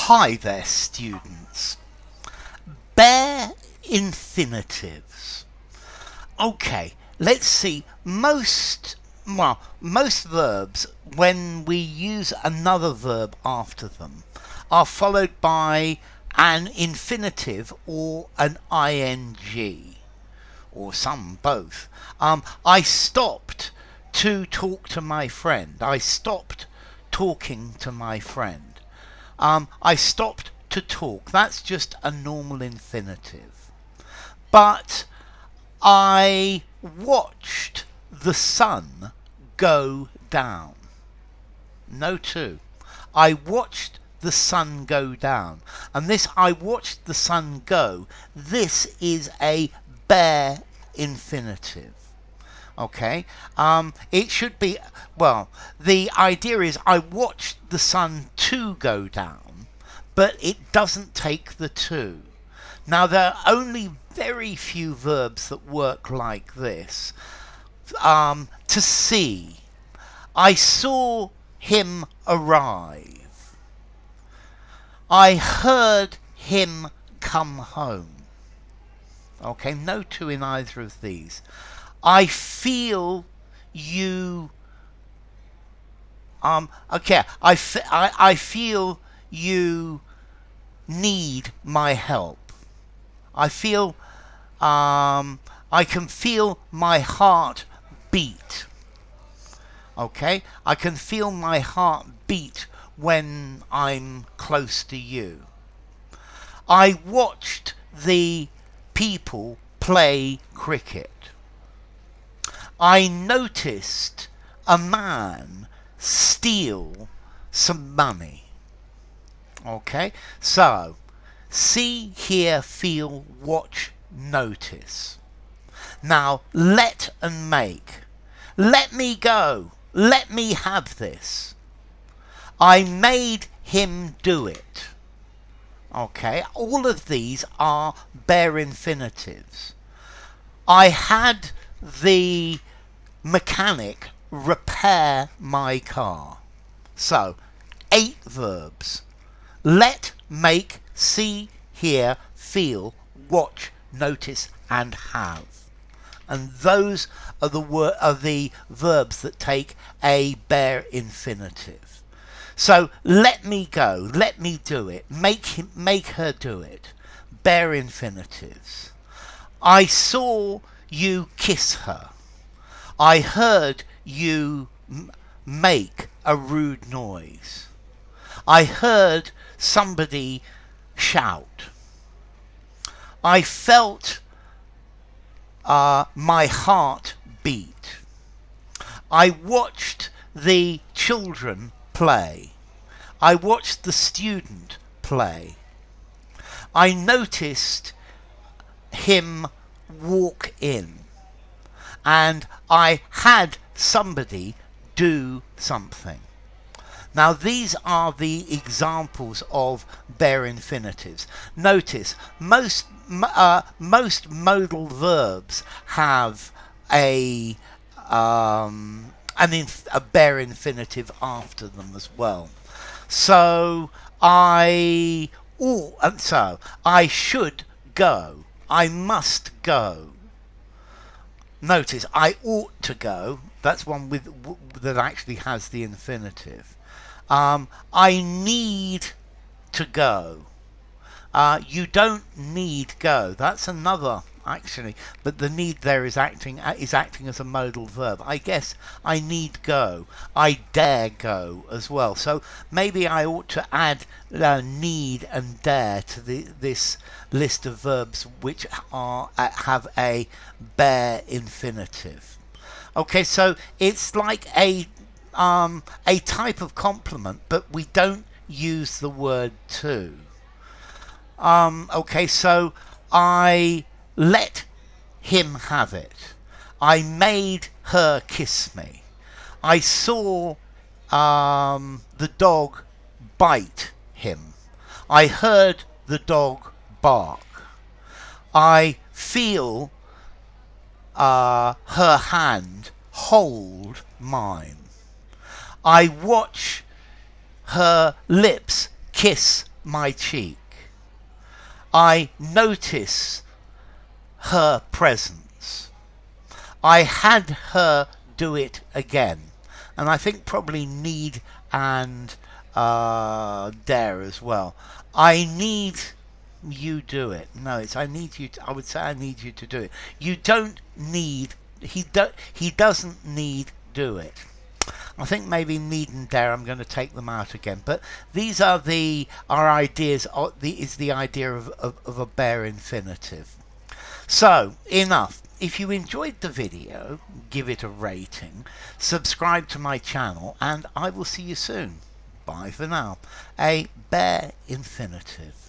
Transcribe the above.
Hi there, students. Bare infinitives. Okay, let's see. Most verbs, when we use another verb after them, are followed by an infinitive or an ing, or some both. I stopped to talk to my friend. I stopped talking to my friend. I stopped to talk. That's just a normal infinitive. But I watched the sun go down. No two. I watched the sun go down. And this I watched the sun go, this is a bare infinitive. Okay, it should be, well, the idea is I watched the sun to go down, but it doesn't take the to. Now, there are only very few verbs that work like this. To see. I saw him arrive. I heard him come home. Okay, no to in either of these. I feel you. I feel you need my help. I feel. I can feel my heart beat. Okay, I can feel my heart beat when I'm close to you. I watched the people play cricket. I noticed a man steal some money. Okay, so see, hear, feel, watch, notice. Now, let and make. Let me go. Let me have this. I made him do it. Okay, all of these are bare infinitives. I had the mechanic repair my car. So, 8 verbs. Let, make, see, hear, feel, watch, notice, and have. And those are the verbs that take a bare infinitive. So, let me go, let me do it, make her do it. Bare infinitives. I saw you kiss her. I heard you make a rude noise. I heard somebody shout. I felt my heart beat. I watched the children play. I watched the student play. I noticed him walk in. And I had somebody do something. Now, these are the examples of bare infinitives. Notice, most modal verbs have a bare infinitive after them as well. So, I should go. I must go. Notice, I ought to go. That's one that actually has the infinitive. I need to go. You don't need go. That's another, actually, but the need there is acting as a modal verb. I guess I need go. I dare go as well. So maybe I ought to add need and dare to this list of verbs which have a bare infinitive. Okay, so it's like a type of complement, but we don't use the word to. Okay, so I let him have it. I made her kiss me. I saw the dog bite him. I heard the dog bark. I feel her hand hold mine. I watch her lips kiss my cheek. I notice her presence. I had her do it again. And I think probably need and dare as well. I need you do it. No, it's I need you to, I would say I need you to do it. You don't need, he doesn't need do it. I think maybe need and dare, I'm going to take them out again. But these are our ideas, is the idea of a bare infinitive. So, enough. If you enjoyed the video, give it a rating, subscribe to my channel, and I will see you soon. Bye for now. A bare infinitive.